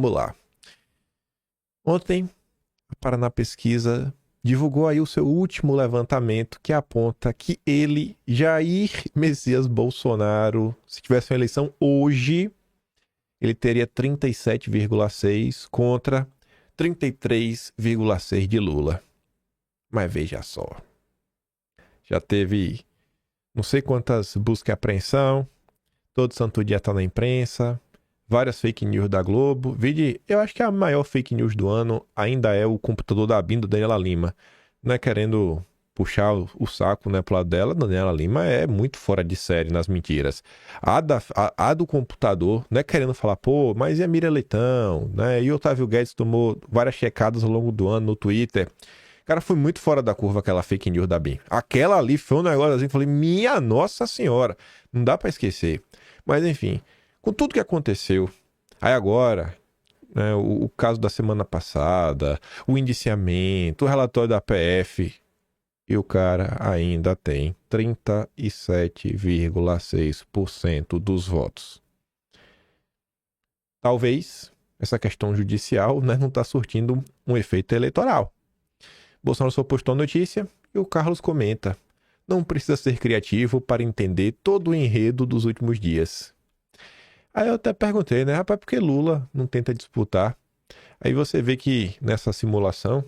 Vamos lá. Ontem, a Paraná Pesquisa divulgou aí o seu último levantamento que aponta que ele, Jair Messias Bolsonaro, se tivesse uma eleição hoje, ele teria 37,6 contra 33,6 de Lula. Mas veja só. Já teve não sei quantas buscas e apreensão, todo santo dia tá na imprensa, várias fake news da Globo. Eu acho que a maior fake news do ano ainda é o computador da BIM do Daniela Lima. Não é querendo puxar o saco, né, pro lado dela, Daniela Lima é muito fora de série nas mentiras. A do computador, não é querendo falar, pô, mas e a Miriam Leitão, né? E o Otávio Guedes tomou várias checadas ao longo do ano no Twitter. Cara, foi muito fora da curva aquela fake news da BIM. Aquela ali foi um negócio assim, eu falei, minha nossa senhora, não dá pra esquecer. Mas enfim, com tudo que aconteceu, aí agora, né, o caso da semana passada, o indiciamento, o relatório da PF, e o cara ainda tem 37,6% dos votos. Talvez essa questão judicial, né, não está surtindo um efeito eleitoral. Bolsonaro só postou a notícia e o Carlos comenta: não precisa ser criativo para entender todo o enredo dos últimos dias. Aí eu até perguntei, né, rapaz, por que Lula não tenta disputar? Aí você vê que nessa simulação,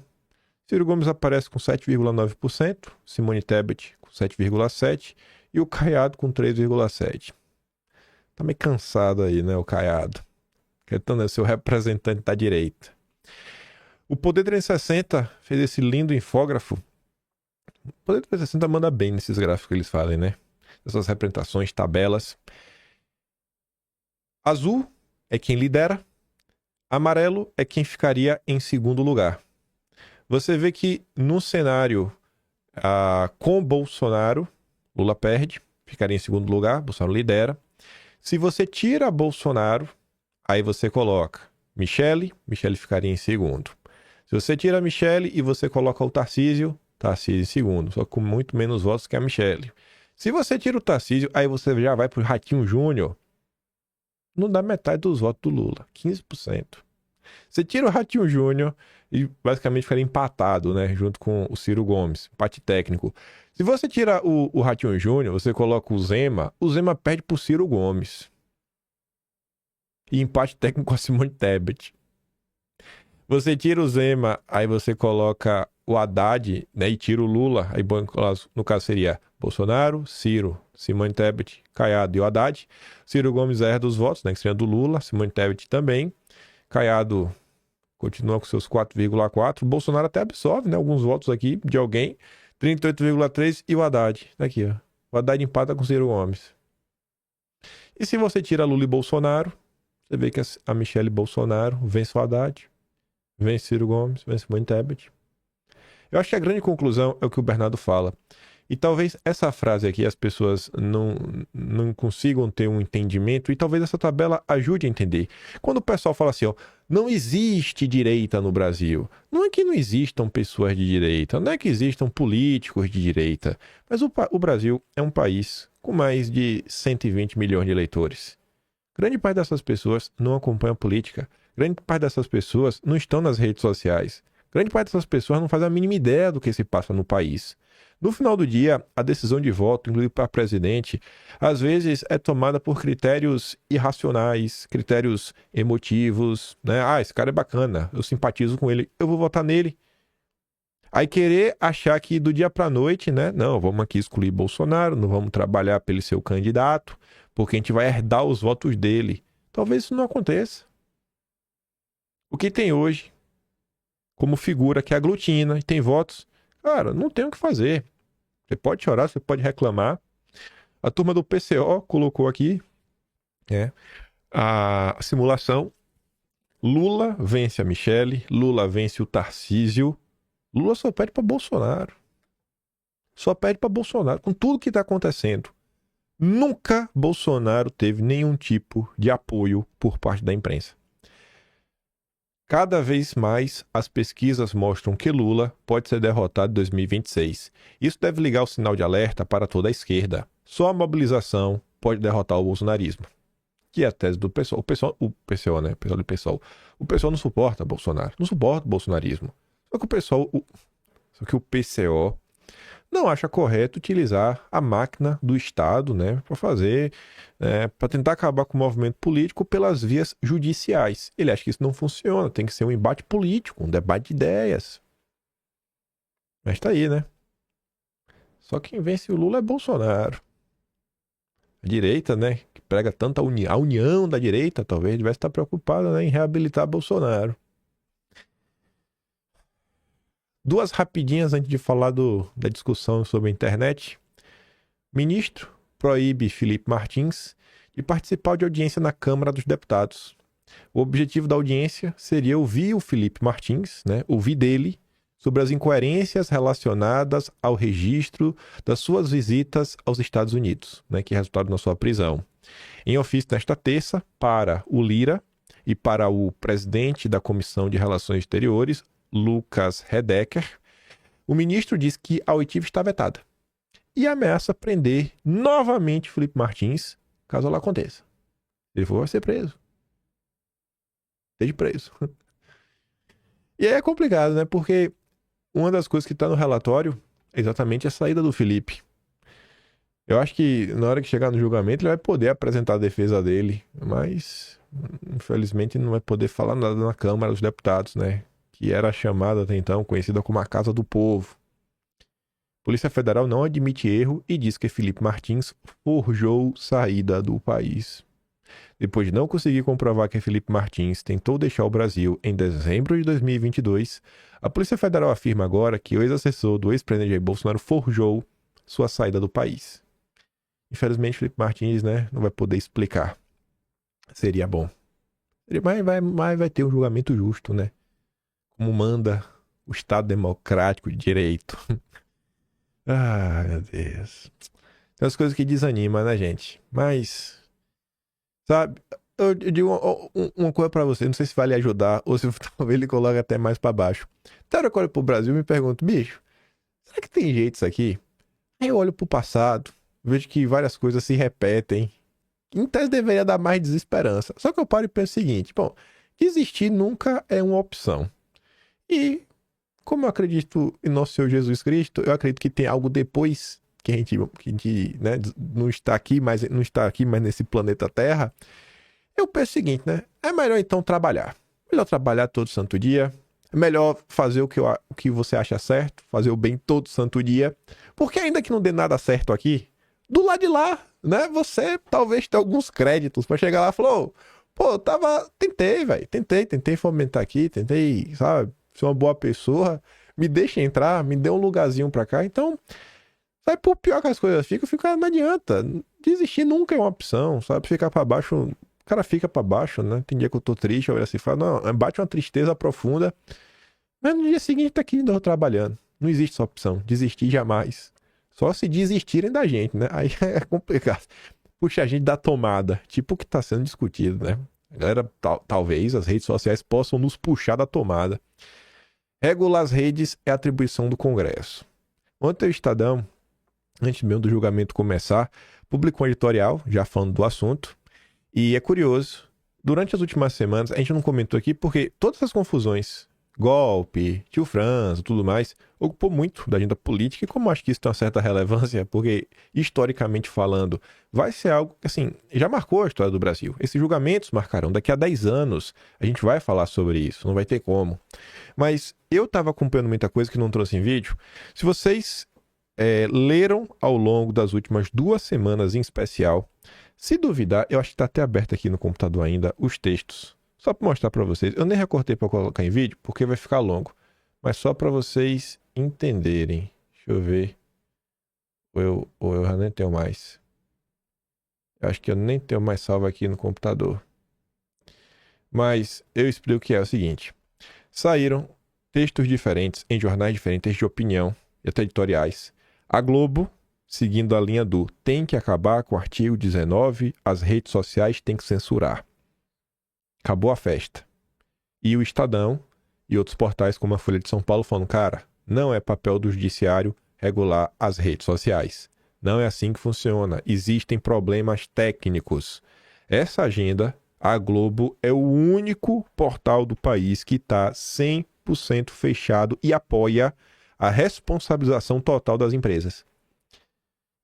Ciro Gomes aparece com 7,9%, Simone Tebet com 7,7% e o Caiado com 3,7%. Tá meio cansado aí, né, o Caiado. Querendo ser o representante da direita. O Poder 360 fez esse lindo infógrafo. O Poder 360 manda bem nesses gráficos que eles fazem, né? Essas representações, tabelas. Azul é quem lidera. Amarelo é quem ficaria em segundo lugar. Você vê que no cenário com Bolsonaro, Lula perde, ficaria em segundo lugar, Bolsonaro lidera. Se você tira Bolsonaro, aí você coloca Michele ficaria em segundo. Se você tira a Michele e você coloca o Tarcísio em segundo, só com muito menos votos que a Michele. Se você tira o Tarcísio, aí você já vai pro Ratinho Júnior, não dá metade dos votos do Lula, 15%. Você tira o Ratinho Júnior e basicamente ficaria empatado, né, junto com o Ciro Gomes, empate técnico. Se você tira o Ratinho Júnior, você coloca o Zema perde pro Ciro Gomes. E empate técnico com a Simone Tebet. Você tira o Zema, aí você coloca o Haddad, né, e tira o Lula, aí no caso seria Bolsonaro, Ciro, Simone Tebet, Caiado e o Haddad. Ciro Gomes herda os votos, né, que seria do Lula, Simone Tebet também. Caiado continua com seus 4,4. Bolsonaro até absorve, né, alguns votos aqui de alguém, 38,3 e o Haddad, daqui, ó. O Haddad empata com Ciro Gomes. E se você tira Lula e Bolsonaro, você vê que a Michele Bolsonaro vence o Haddad, vence Ciro Gomes, vence Simone Tebet. Eu acho que a grande conclusão é o que o Bernardo fala. E talvez essa frase aqui as pessoas não consigam ter um entendimento e talvez essa tabela ajude a entender. Quando o pessoal fala assim, ó, não existe direita no Brasil. Não é que não existam pessoas de direita, não é que existam políticos de direita. Mas o Brasil é um país com mais de 120 milhões de eleitores. Grande parte dessas pessoas não acompanha a política. Grande parte dessas pessoas não estão nas redes sociais. Grande parte dessas pessoas não faz a mínima ideia do que se passa no país. No final do dia, a decisão de voto, inclusive para presidente, às vezes é tomada por critérios irracionais, critérios emotivos, né? Ah, esse cara é bacana, eu simpatizo com ele, eu vou votar nele. Aí querer achar que do dia para a noite, né? Não, vamos aqui excluir Bolsonaro, não vamos trabalhar para ele ser o candidato, porque a gente vai herdar os votos dele. Talvez isso não aconteça. O que tem hoje, como figura que aglutina e tem votos, cara, não tem o que fazer. Você pode chorar, você pode reclamar. A turma do PCO colocou aqui a simulação. Lula vence a Michele, Lula vence o Tarcísio. Lula só perde para Bolsonaro. Só perde para Bolsonaro. Com tudo que está acontecendo. Nunca Bolsonaro teve nenhum tipo de apoio por parte da imprensa. Cada vez mais as pesquisas mostram que Lula pode ser derrotado em 2026. Isso deve ligar o sinal de alerta para toda a esquerda. Só a mobilização pode derrotar o bolsonarismo. que é a tese do PSOL. O PSOL, né? PSOL do PSOL. O PSOL não suporta Bolsonaro, não suporta o bolsonarismo. Só que o PCO não acha correto utilizar a máquina do Estado, né, para fazer, para tentar acabar com o movimento político pelas vias judiciais. Ele acha que isso não funciona, tem que ser um embate político, um debate de ideias. Mas tá aí, né? Só quem vence o Lula é Bolsonaro. A direita, né, que prega tanto a união da direita, talvez devesse estar preocupada, né, em reabilitar Bolsonaro. Duas rapidinhas antes de falar da discussão sobre a internet. Ministro proíbe Felipe Martins de participar de audiência na Câmara dos Deputados. O objetivo da audiência seria ouvir o Felipe Martins, né, ouvir dele, sobre as incoerências relacionadas ao registro das suas visitas aos Estados Unidos, né, que resultaram na sua prisão. Em ofício nesta terça, para o Lira e para o presidente da Comissão de Relações Exteriores, Lucas Redeker, o ministro diz que a oitiva está vetada e ameaça prender novamente Felipe Martins, caso ela aconteça. Ele vai ser preso. Esteja preso. E aí é complicado, né? Porque uma das coisas que está no relatório é exatamente a saída do Felipe. Eu acho que na hora que chegar no julgamento ele vai poder apresentar a defesa dele, mas infelizmente não vai poder falar nada na Câmara dos Deputados, né? Que era chamada até então, conhecida como a Casa do Povo. A Polícia Federal não admite erro e diz que Felipe Martins forjou saída do país. Depois de não conseguir comprovar que Felipe Martins tentou deixar o Brasil em dezembro de 2022, a Polícia Federal afirma agora que o ex-assessor do ex-presidente Jair Bolsonaro forjou sua saída do país. Infelizmente, Felipe Martins, né, não vai poder explicar. Seria bom. Mas vai ter um julgamento justo, né? Como manda o Estado Democrático de Direito. Ah, meu Deus. Tem as coisas que desanimam, né, gente? Mas, sabe, eu digo uma coisa pra você, não sei se vai lhe ajudar ou se talvez ele coloque até mais pra baixo. Então, eu olho pro Brasil e me pergunto, bicho, será que tem jeito isso aqui? Aí eu olho pro passado, vejo que várias coisas se repetem. Em tese deveria dar mais desesperança. Só que eu paro e penso o seguinte, bom, desistir nunca é uma opção. E, como eu acredito em nosso Senhor Jesus Cristo, eu acredito que tem algo depois que a gente né, não está aqui mais nesse planeta Terra. Eu penso o seguinte, né? É melhor então trabalhar. Melhor trabalhar todo santo dia. É melhor fazer o que você acha certo, fazer o bem todo santo dia. Porque ainda que não dê nada certo aqui, do lado de lá, né? Você talvez tenha alguns créditos para chegar lá e falar, pô, tentei, velho. Tentei fomentar aqui, tentei, sabe? Ser uma boa pessoa, me deixa entrar, me dê um lugarzinho pra cá. Então, vai por pior que as coisas fica, não adianta. Desistir nunca é uma opção, sabe? Ficar pra baixo, o cara fica pra baixo, né? Tem dia que eu tô triste, eu olho assim e falo, não, bate uma tristeza profunda. Mas no dia seguinte tá aqui ainda trabalhando. Não existe essa opção, desistir jamais. Só se desistirem da gente, né? Aí é complicado. Puxa a gente da tomada, tipo o que tá sendo discutido, né? A galera, talvez as redes sociais possam nos puxar da tomada. Regular as redes é atribuição do Congresso. Ontem o Estadão, antes mesmo do julgamento começar, publicou um editorial, já falando do assunto. E é curioso, durante as últimas semanas, a gente não comentou aqui porque todas as confusões, golpe, tio Franz, tudo mais, ocupou muito da agenda política. E como acho que isso tem uma certa relevância, porque historicamente falando, vai ser algo que, assim, já marcou a história do Brasil. Esses julgamentos marcarão. Daqui a 10 anos a gente vai falar sobre isso, não vai ter como. Mas eu estava acompanhando muita coisa que não trouxe em vídeo. Se vocês leram ao longo das últimas 2 semanas em especial, se duvidar, eu acho que está até aberto aqui no computador ainda, os textos. Só para mostrar para vocês. Eu nem recortei para colocar em vídeo, porque vai ficar longo. Mas só para vocês entenderem. Deixa eu ver. Ou eu já nem tenho mais. Eu acho que eu nem tenho mais salvo aqui no computador. Mas eu explico o que é o seguinte. Saíram textos diferentes em jornais diferentes de opinião e até editoriais. A Globo, seguindo a linha do tem que acabar com o artigo 19, as redes sociais têm que censurar. Acabou a festa. E o Estadão e outros portais como a Folha de São Paulo falando, cara, não é papel do judiciário regular as redes sociais. Não é assim que funciona. Existem problemas técnicos. essa agenda, a Globo é o único portal do país que está 100% fechado e apoia a responsabilização total das empresas.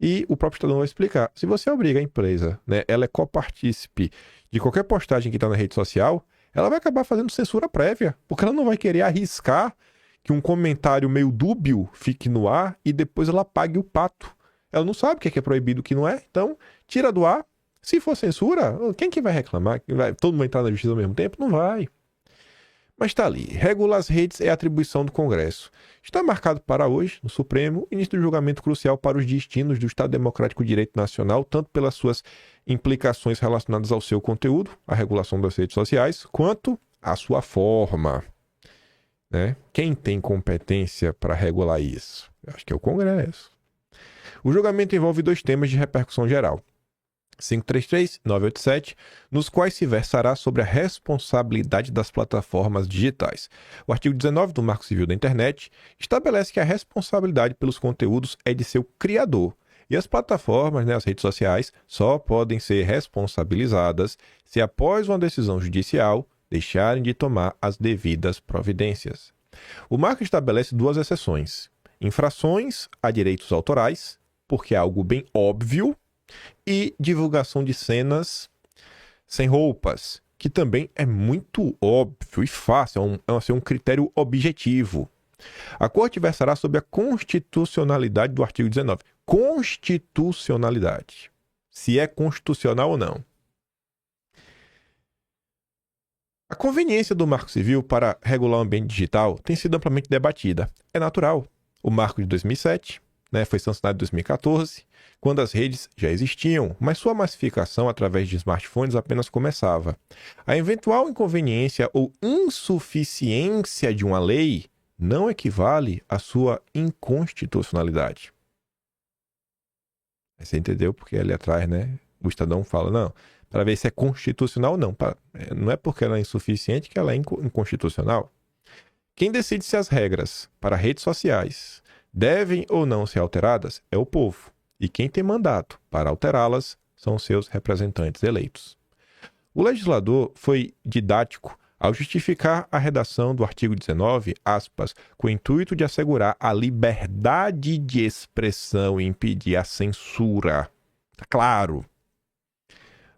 E o próprio Estadão vai explicar. Se você obriga a empresa, né, ela é copartícipe de qualquer postagem que está na rede social, ela vai acabar fazendo censura prévia, porque ela não vai querer arriscar que um comentário meio dúbio fique no ar e depois ela pague o pato. Ela não sabe o que é proibido e o que não é, então tira do ar. Se for censura, quem que vai reclamar? Todo mundo vai entrar na justiça ao mesmo tempo? Não vai. Mas está ali. Regular as redes é atribuição do Congresso. Está marcado para hoje, no Supremo, início do julgamento crucial para os destinos do Estado Democrático de Direito Nacional, tanto pelas suas implicações relacionadas ao seu conteúdo, a regulação das redes sociais, quanto à sua forma. Né? Quem tem competência para regular isso? Eu acho que é o Congresso. O julgamento envolve 2 temas de repercussão geral. 533 e 987, nos quais se versará sobre a responsabilidade das plataformas digitais. O artigo 19 do Marco Civil da Internet estabelece que a responsabilidade pelos conteúdos é de seu criador, e as plataformas, né, as redes sociais, só podem ser responsabilizadas se, após uma decisão judicial, deixarem de tomar as devidas providências. O marco estabelece 2 exceções: infrações a direitos autorais, porque é algo bem óbvio, e divulgação de cenas sem roupas, que também é muito óbvio e fácil, é um critério objetivo. A Corte versará sobre a constitucionalidade do artigo 19. Constitucionalidade. Se é constitucional ou não. A conveniência do Marco Civil para regular o ambiente digital tem sido amplamente debatida. É natural. O Marco de 2007, né, foi sancionado em 2014, quando as redes já existiam, mas sua massificação através de smartphones apenas começava. A eventual inconveniência ou insuficiência de uma lei não equivale à sua inconstitucionalidade. Você entendeu? Porque ali atrás, né, o Estadão fala, não, para ver se é constitucional ou não. Não é porque ela é insuficiente que ela é inconstitucional. Quem decide se as regras para redes sociais devem ou não ser alteradas é o povo. E quem tem mandato para alterá-las são seus representantes eleitos. O legislador foi didático ao justificar a redação do artigo 19, aspas, com o intuito de assegurar a liberdade de expressão e impedir a censura. Tá claro.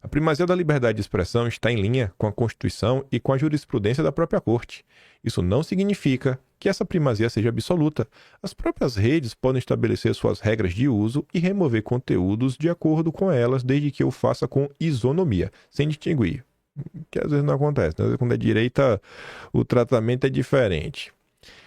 A primazia da liberdade de expressão está em linha com a Constituição e com a jurisprudência da própria Corte. Isso não significa que essa primazia seja absoluta. As próprias redes podem estabelecer suas regras de uso e remover conteúdos de acordo com elas, desde que o faça com isonomia, sem distinguir. Que às vezes não acontece, né? Quando é direita, o tratamento é diferente.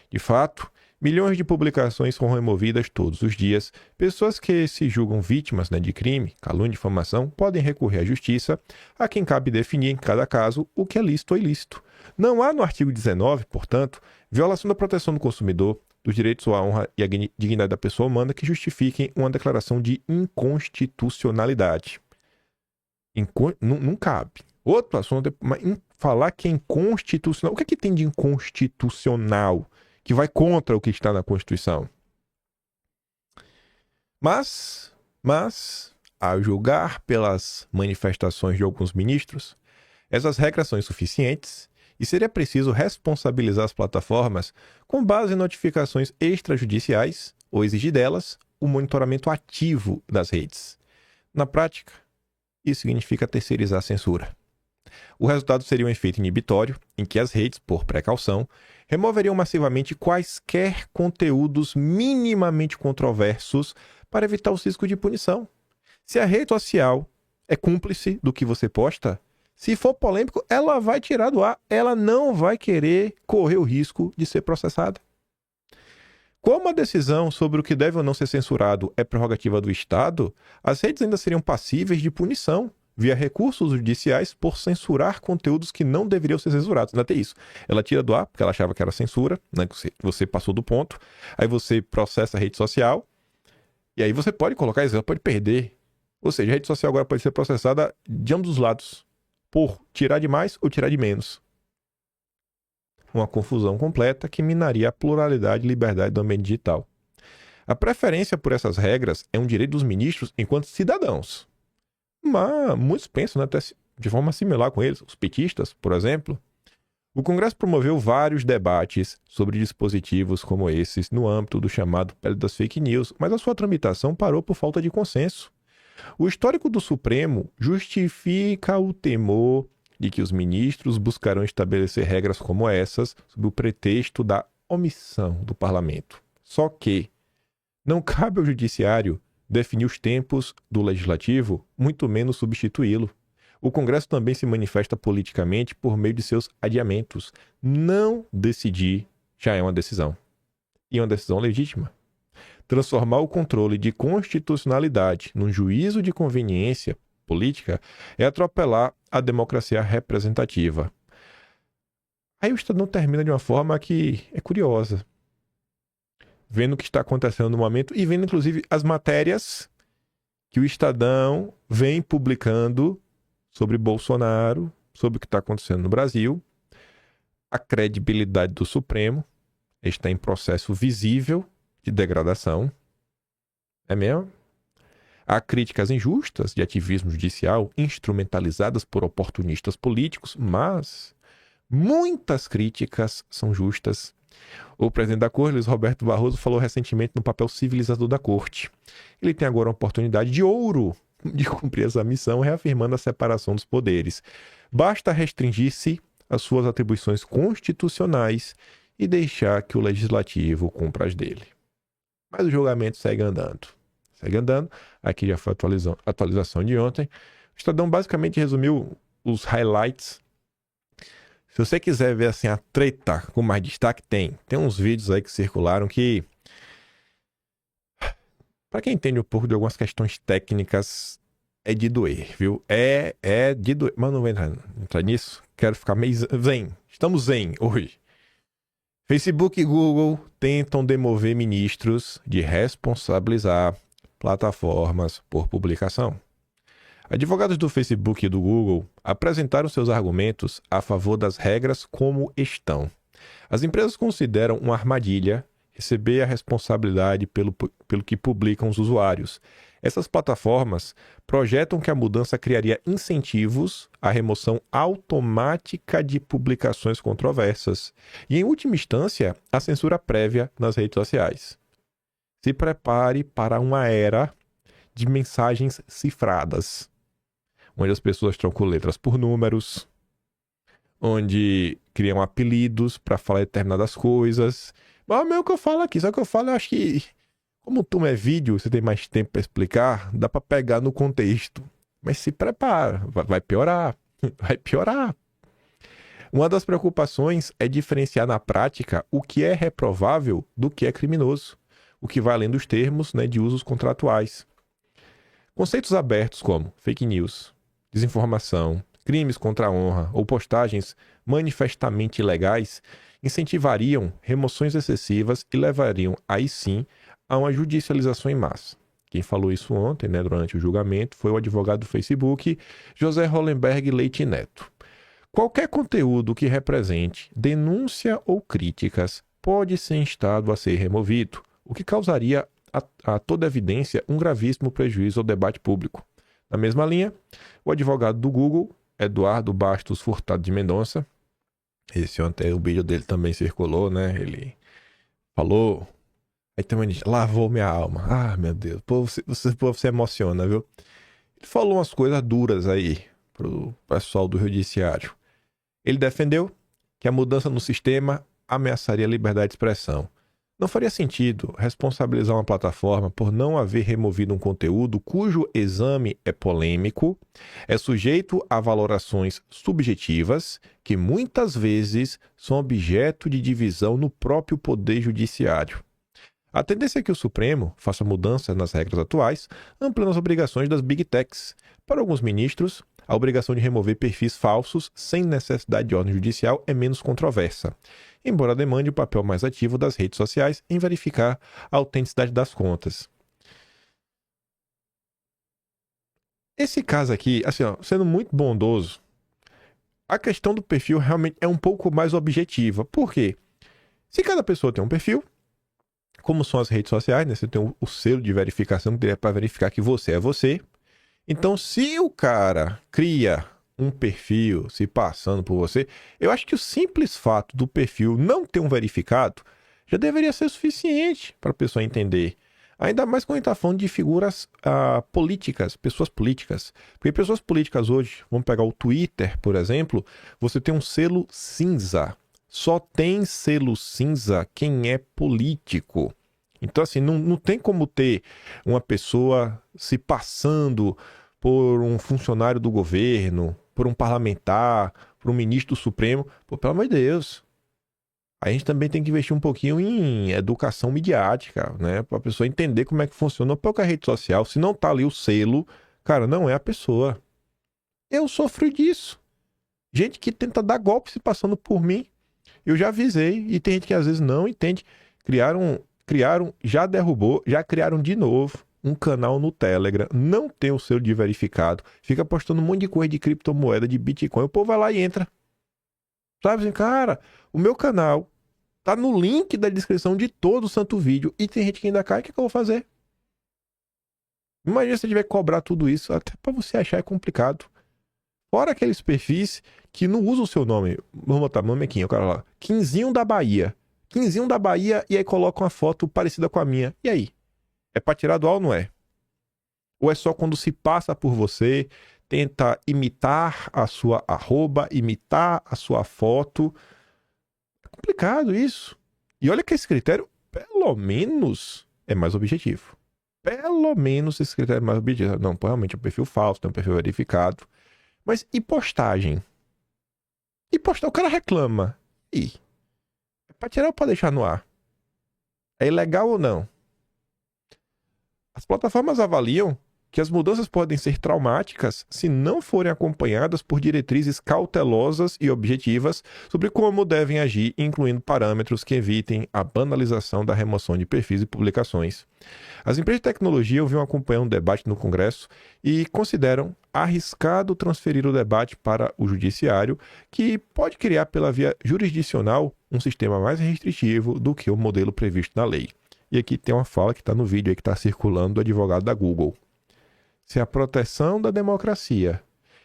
De fato, milhões de publicações são removidas todos os dias. Pessoas que se julgam vítimas, né, de crime, calúnia e difamação podem recorrer à justiça, a quem cabe definir em cada caso o que é lícito ou ilícito. Não há no artigo 19, portanto, violação da proteção do consumidor, dos direitos à honra e à dignidade da pessoa humana que justifiquem uma declaração de inconstitucionalidade. Não cabe. Outro assunto é falar que é inconstitucional. O que é que tem de inconstitucional que vai contra o que está na Constituição? Mas, a julgar pelas manifestações de alguns ministros, essas regras são insuficientes e seria preciso responsabilizar as plataformas com base em notificações extrajudiciais ou exigir delas o monitoramento ativo das redes. Na prática, isso significa terceirizar a censura. O resultado seria um efeito inibitório, em que as redes, por precaução, removeriam massivamente quaisquer conteúdos minimamente controversos para evitar os riscos de punição. Se a rede social é cúmplice do que você posta, se for polêmico, ela vai tirar do ar, ela não vai querer correr o risco de ser processada. Como a decisão sobre o que deve ou não ser censurado é prerrogativa do Estado, as redes ainda seriam passíveis de punição via recursos judiciais por censurar conteúdos que não deveriam ser censurados. Ainda tem isso. Ela tira do ar, porque ela achava que era censura, né? Você passou do ponto, aí você processa a rede social, e aí você pode colocar isso, ela pode perder. Ou seja, a rede social agora pode ser processada de ambos os lados, por tirar de mais ou tirar de menos. Uma confusão completa que minaria a pluralidade e liberdade do ambiente digital. A preferência por essas regras é um direito dos ministros enquanto cidadãos. Mas muitos pensam, né, até de forma similar com eles, os petistas, por exemplo. O Congresso promoveu vários debates sobre dispositivos como esses no âmbito do chamado pele das fake news, mas a sua tramitação parou por falta de consenso. O histórico do Supremo justifica o temor de que os ministros buscarão estabelecer regras como essas sob o pretexto da omissão do parlamento. Só que não cabe ao judiciário definir os tempos do legislativo, muito menos substituí-lo. O Congresso também se manifesta politicamente por meio de seus adiamentos. Não decidir já é uma decisão. E uma decisão legítima. Transformar o controle de constitucionalidade num juízo de conveniência política é atropelar a democracia representativa. Aí o Estadão termina de uma forma que é curiosa. Vendo o que está acontecendo no momento e vendo, inclusive, as matérias que o Estadão vem publicando sobre Bolsonaro, sobre o que está acontecendo no Brasil, a credibilidade do Supremo está em processo visível de degradação. É mesmo? Há críticas injustas de ativismo judicial instrumentalizadas por oportunistas políticos, mas muitas críticas são justas. O presidente da Corte, Luiz Roberto Barroso, falou recentemente no papel civilizador da Corte. Ele tem agora uma oportunidade de ouro de cumprir essa missão, reafirmando a separação dos poderes. Basta restringir-se às suas atribuições constitucionais e deixar que o legislativo cumpra as dele. Mas o julgamento segue andando. Segue andando. Aqui já foi a atualização de ontem. O Estadão basicamente resumiu os highlights. Se você quiser ver assim a treta com mais destaque, tem uns vídeos aí que circularam que, para quem entende um pouco de algumas questões técnicas, é de doer, viu? É de doer. Mas não vou entrar nisso. Quero ficar meio zen. Estamos zen hoje. Facebook e Google tentam demover ministros de responsabilizar plataformas por publicação. Advogados do Facebook e do Google apresentaram seus argumentos a favor das regras como estão. As empresas consideram uma armadilha receber a responsabilidade pelo que publicam os usuários. Essas plataformas projetam que a mudança criaria incentivos à remoção automática de publicações controversas e, em última instância, a censura prévia nas redes sociais. Se prepare para uma era de mensagens cifradas, onde as pessoas trocam letras por números, onde criam apelidos para falar determinadas coisas. Mas é o que eu falo aqui, só que eu falo, eu acho que, como o turma é vídeo, você tem mais tempo para explicar, dá para pegar no contexto. Mas se prepara, vai piorar, vai piorar. Uma das preocupações é diferenciar na prática o que é reprovável do que é criminoso, o que vai além dos termos, né, de usos contratuais. Conceitos abertos como fake news, desinformação, crimes contra a honra ou postagens manifestamente ilegais incentivariam remoções excessivas e levariam, aí sim, a uma judicialização em massa. Quem falou isso ontem, né, durante o julgamento, foi o advogado do Facebook, José Hollenberg Leite Neto. Qualquer conteúdo que represente denúncia ou críticas pode ser instado a ser removido, o que causaria a toda evidência um gravíssimo prejuízo ao debate público. Na mesma linha, o advogado do Google, Eduardo Bastos Furtado de Mendonça, esse ontem o vídeo dele também circulou, né? Ele falou, aí também diz, lavou minha alma. Ah, meu Deus, povo se emociona, viu? Ele falou umas coisas duras aí pro pessoal do judiciário. Ele defendeu que a mudança no sistema ameaçaria a liberdade de expressão. Não faria sentido responsabilizar uma plataforma por não haver removido um conteúdo cujo exame é polêmico, é sujeito a valorações subjetivas, que muitas vezes são objeto de divisão no próprio Poder Judiciário. A tendência é que o Supremo faça mudanças nas regras atuais, ampliando as obrigações das Big Techs. Para alguns ministros, a obrigação de remover perfis falsos sem necessidade de ordem judicial é menos controversa, embora demande o papel mais ativo das redes sociais em verificar a autenticidade das contas. Esse caso aqui, assim, ó, sendo muito bondoso, a questão do perfil realmente é um pouco mais objetiva. Por quê? Se cada pessoa tem um perfil, como são as redes sociais, né? Você tem o selo de verificação que é para verificar que você é você. Então, se o cara cria um perfil se passando por você, eu acho que o simples fato do perfil não ter um verificado já deveria ser suficiente para a pessoa entender. Ainda mais quando a gente está falando de figuras políticas, pessoas políticas. Porque pessoas políticas hoje, vamos pegar o Twitter, por exemplo, você tem um selo cinza. Só tem selo cinza quem é político. Então, assim, não tem como ter uma pessoa se passando por um funcionário do governo, por um parlamentar, por um ministro do Supremo. Pô, pelo amor de Deus. A gente também tem que investir um pouquinho em educação midiática, né? Para a pessoa entender como é que funciona a rede social. Se não tá ali o selo, cara, não é a pessoa. Eu sofro disso. Gente que tenta dar golpe se passando por mim. Eu já avisei e tem gente que às vezes não entende. Criaram, já derrubou, já criaram de novo um canal no Telegram. Não tem o selo de verificado. Fica postando um monte de coisa de criptomoeda, de Bitcoin. O povo vai lá e entra. Sabe assim, cara, o meu canal tá no link da descrição de todo o santo vídeo. E tem gente que ainda cai. O que eu vou fazer? Imagina se você tiver que cobrar tudo isso. Até pra você achar é complicado. Fora aqueles perfis que não usam o seu nome. Vamos botar Mamequinho, o cara lá. Quinzinho da Bahia. Quinzinho da Bahia e aí coloca uma foto parecida com a minha. E aí? É pra tirar do ar ou não é? Ou é só quando se passa por você, tenta imitar a sua arroba, imitar a sua foto? É complicado isso. E olha que esse critério, pelo menos, é mais objetivo. Pelo menos esse critério é mais objetivo. Não, pô, realmente é um perfil falso, tem um perfil verificado. Mas e postagem? E postar, o cara reclama. E é pra tirar ou pra deixar no ar? É ilegal ou não? As plataformas avaliam que as mudanças podem ser traumáticas se não forem acompanhadas por diretrizes cautelosas e objetivas sobre como devem agir, incluindo parâmetros que evitem a banalização da remoção de perfis e publicações. As empresas de tecnologia vinham acompanhando o debate no Congresso e consideram arriscado transferir o debate para o judiciário, que pode criar pela via jurisdicional um sistema mais restritivo do que o modelo previsto na lei. E aqui tem uma fala que está no vídeo aí que está circulando do advogado da Google. Se a proteção da democracia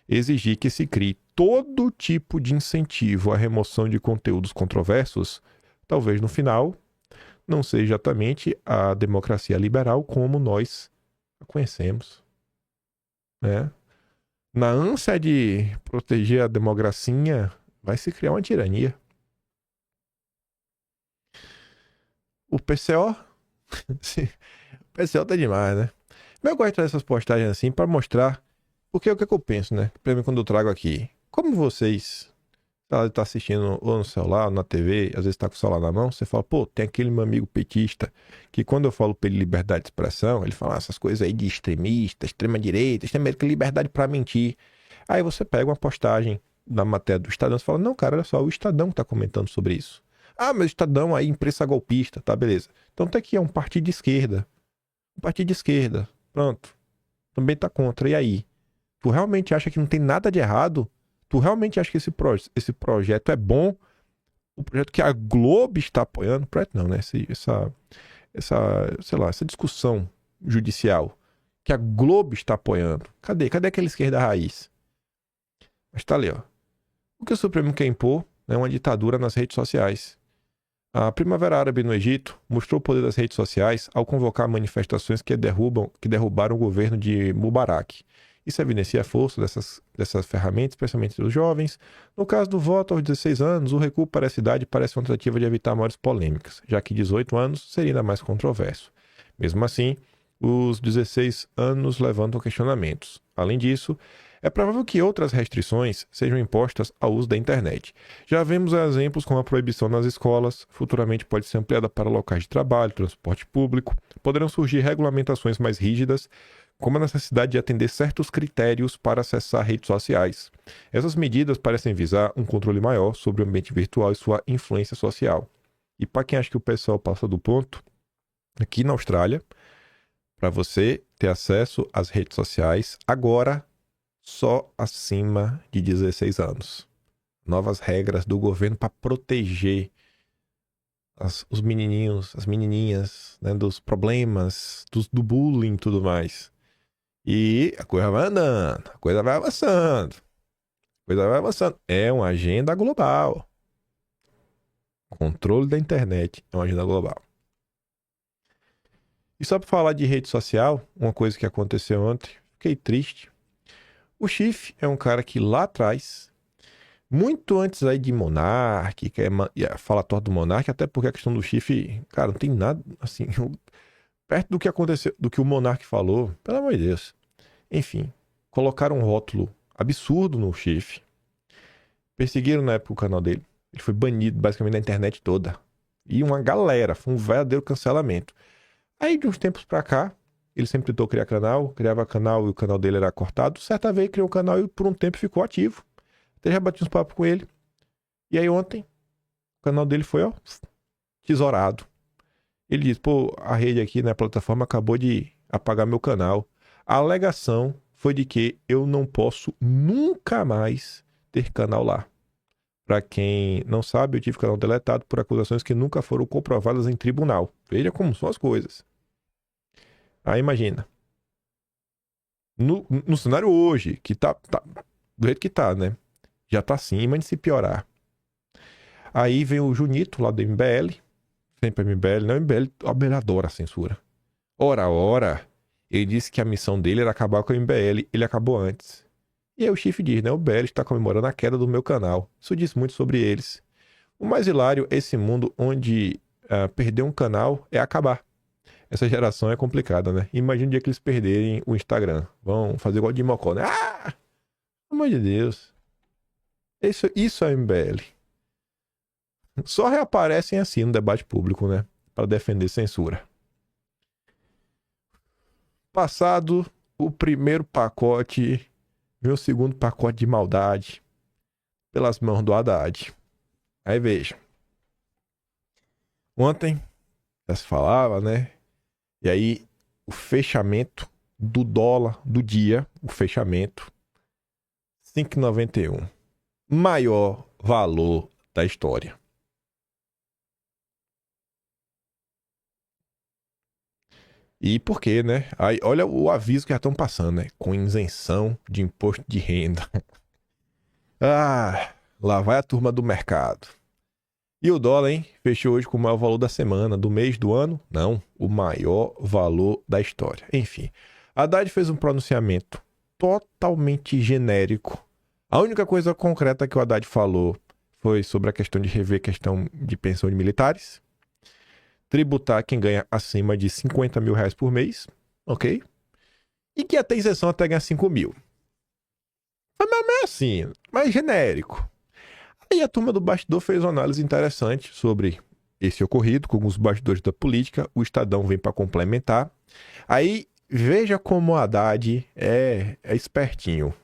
exigir que se crie todo tipo de incentivo à remoção de conteúdos controversos, talvez no final não seja exatamente a democracia liberal como nós a conhecemos, né? Na ânsia de proteger a democracia, vai se criar uma tirania. O PCO? O PCO tá demais, né? Mas eu gosto dessas postagens assim para mostrar. Porque é o que eu penso, né? Pra mim, quando eu trago aqui. Como vocês tá assistindo ou no celular, ou na TV, às vezes tá com o celular na mão, você fala, pô, tem aquele meu amigo petista que quando eu falo pra ele liberdade de expressão, ele fala essas coisas aí de extremista, extrema-direita, liberdade pra mentir. Aí você pega uma postagem na matéria do Estadão e fala, não, cara, olha só, o Estadão tá comentando sobre isso. Ah, mas o Estadão aí, imprensa golpista, tá, beleza. Então tá aqui, é um partido de esquerda. Um partido de esquerda. Pronto. Também tá contra. E aí? Tu realmente acha que não tem nada de errado? Tu realmente acha que esse projeto é bom? O projeto que a Globo está apoiando? Projeto não, né? Essa discussão judicial que a Globo está apoiando. Cadê? Cadê aquela esquerda raiz? Mas tá ali, ó. O que o Supremo quer impor é uma ditadura nas redes sociais. A Primavera Árabe no Egito mostrou o poder das redes sociais ao convocar manifestações que derrubaram o governo de Mubarak. Isso evidencia a força dessas ferramentas, especialmente entre os jovens. No caso do voto aos 16 anos, o recuo para essa idade parece uma tentativa de evitar maiores polêmicas, já que 18 anos seria ainda mais controverso. Mesmo assim, os 16 anos levantam questionamentos. Além disso, é provável que outras restrições sejam impostas ao uso da internet. Já vemos exemplos como a proibição nas escolas, futuramente pode ser ampliada para locais de trabalho, transporte público. Poderão surgir regulamentações mais rígidas, como a necessidade de atender certos critérios para acessar redes sociais. Essas medidas parecem visar um controle maior sobre o ambiente virtual e sua influência social. E para quem acha que o pessoal passa do ponto, aqui na Austrália, para você ter acesso às redes sociais, agora só acima de 16 anos. Novas regras do governo para proteger os menininhos, as menininhas, né, dos problemas, do bullying e tudo mais. E a coisa vai andando, a coisa vai avançando. Coisa vai avançando. É uma agenda global. Controle da internet é uma agenda global. E só para falar de rede social, uma coisa que aconteceu ontem, fiquei triste. O Schiff é um cara que lá atrás, muito antes aí de Monark, que é falatório do Monark, até porque a questão do Schiff, cara, não tem nada assim, perto do que aconteceu, do que o Monark falou, pelo amor de Deus. Enfim, colocaram um rótulo absurdo no Schiff. Perseguiram na época o canal dele. Ele foi banido basicamente da internet toda. E uma galera, foi um verdadeiro cancelamento. Aí de uns tempos pra cá, ele sempre tentou criar canal, criava canal e o canal dele era cortado. Certa vez criou um canal e por um tempo ficou ativo. Até já bati uns papos com ele. E aí ontem, o canal dele foi, ó, tesourado. Ele disse, pô, a rede aqui na plataforma acabou de apagar meu canal. A alegação foi de que eu não posso nunca mais ter canal lá. Pra quem não sabe, eu tive canal deletado por acusações que nunca foram comprovadas em tribunal. Veja como são as coisas. Aí imagina. No cenário hoje, que tá do jeito que tá, né? Já tá acima de se piorar. Aí vem o Junito, lá do MBL. Sempre MBL, não MBL, o MBL adora a censura. Ora, ele disse que a missão dele era acabar com o MBL, ele acabou antes. E aí o Schiff diz, né? O MBL está comemorando a queda do meu canal. Isso diz muito sobre eles. O mais hilário é esse mundo onde perder um canal é acabar. Essa geração é complicada, né? Imagina o dia que eles perderem o Instagram. Vão fazer igual de Mocó, né? Ah! Pelo amor de Deus. Isso é MBL. Só reaparecem assim no debate público, né? Para defender censura. Passado o primeiro pacote, vem o segundo pacote de maldade pelas mãos do Haddad. Aí veja. Ontem já se falava, né? E aí o fechamento do dólar do dia, o fechamento, 5,91. Maior valor da história. E por quê, né? Aí, olha o aviso que já estão passando, né? Com isenção de imposto de renda. Ah, lá vai a turma do mercado. E o dólar, hein? Fechou hoje com o maior valor da semana, do mês, do ano? Não, o maior valor da história. Enfim, Haddad fez um pronunciamento totalmente genérico. A única coisa concreta que o Haddad falou foi sobre a questão de rever a questão de pensão de militares, tributar quem ganha acima de 50 mil reais por mês, ok? E que ia ter isenção até ganhar 5 mil. Mas não é assim, mais genérico. Aí a turma do bastidor fez uma análise interessante sobre esse ocorrido com os bastidores da política. O Estadão vem para complementar. Aí veja como o Haddad é espertinho.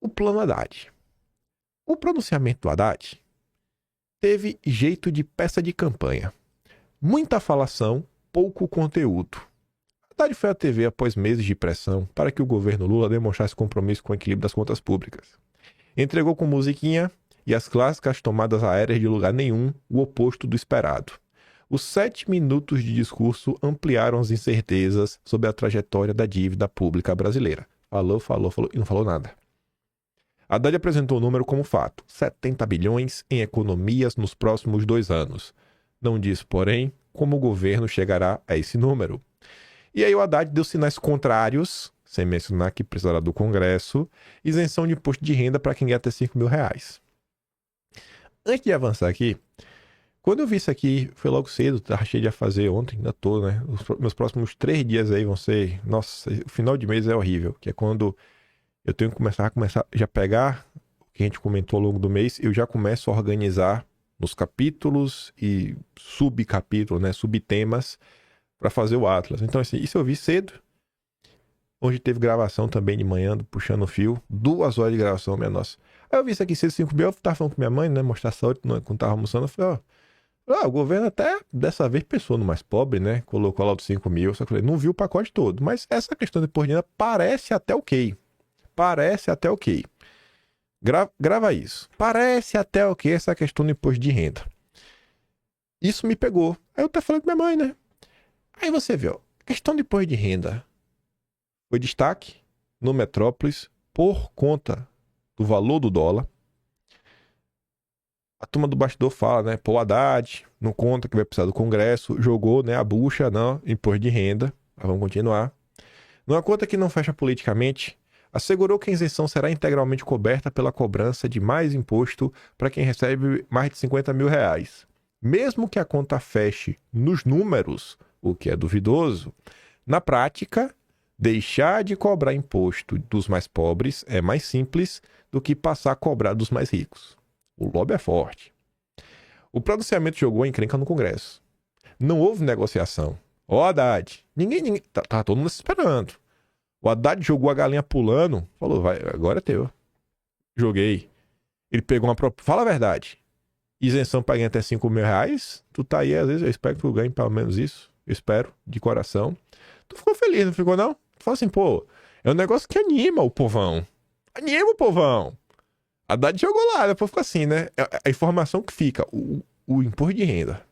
O plano Haddad. O pronunciamento do Haddad teve jeito de peça de campanha. Muita falação, pouco conteúdo. Haddad foi à TV após meses de pressão para que o governo Lula demonstrasse compromisso com o equilíbrio das contas públicas. Entregou com musiquinha e as clássicas tomadas aéreas de lugar nenhum, o oposto do esperado. Os 7 minutos de discurso ampliaram as incertezas sobre a trajetória da dívida pública brasileira. Falou e não falou nada. Haddad apresentou o número como fato: 70 bilhões em economias nos próximos 2 anos. Não disse, porém, como o governo chegará a esse número. E aí o Haddad deu sinais contrários, sem mencionar que precisará do Congresso, isenção de imposto de renda para quem ganha até 5 mil reais. Antes de avançar aqui, quando eu vi isso aqui, foi logo cedo, achei de fazer ontem, ainda tô, né? Os meus próximos 3 dias aí vão ser... Nossa, o final de mês é horrível, que é quando eu tenho que começar já pegar o que a gente comentou ao longo do mês, eu já começo a organizar nos capítulos e subcapítulos, né? Subtemas, para fazer o Atlas. Então, assim, isso eu vi cedo. Hoje teve gravação também de manhã, puxando o fio. 2 horas de gravação, minha nossa. Aí eu vi isso aqui, 5 mil, eu tava falando com minha mãe, né? Mostrar saúde, quando tava almoçando. Eu falei, ó, o governo até dessa vez pensou no mais pobre, né? Colocou lá os 5 mil. Só que eu falei, não viu o pacote todo. Mas essa questão de imposto de renda parece até ok. Parece até ok. Grava isso. Parece até ok essa questão do imposto de renda. Isso me pegou. Aí eu até falei com minha mãe, né? Aí você vê, ó, a questão do imposto de renda foi destaque no Metrópolis por conta do valor do dólar. A turma do bastidor fala, né? Pô, o Haddad não conta que vai precisar do Congresso, jogou, né, a bucha, não, imposto de renda. Mas vamos continuar. Numa conta que não fecha politicamente, assegurou que a isenção será integralmente coberta pela cobrança de mais imposto para quem recebe mais de 50 mil reais. Mesmo que a conta feche nos números, o que é duvidoso, na prática, deixar de cobrar imposto dos mais pobres é mais simples do que passar a cobrar dos mais ricos. O lobby é forte. O pronunciamento jogou a encrenca no Congresso. Não houve negociação. Ó, Haddad, ninguém tá todo mundo se esperando. O Haddad jogou a galinha pulando, falou, vai, agora é teu. Joguei. Ele pegou uma proposta. Fala a verdade. Isenção pra ganhar até 5 mil reais. Tu tá aí, às vezes, eu espero que tu ganhe pelo menos isso. Eu espero, de coração. Tu ficou feliz, não ficou, não? Tu fala assim, pô, é um negócio que anima o povão. Anima o povão. Haddad jogou lá, depois ficou assim, né? A informação que fica, o imposto de renda.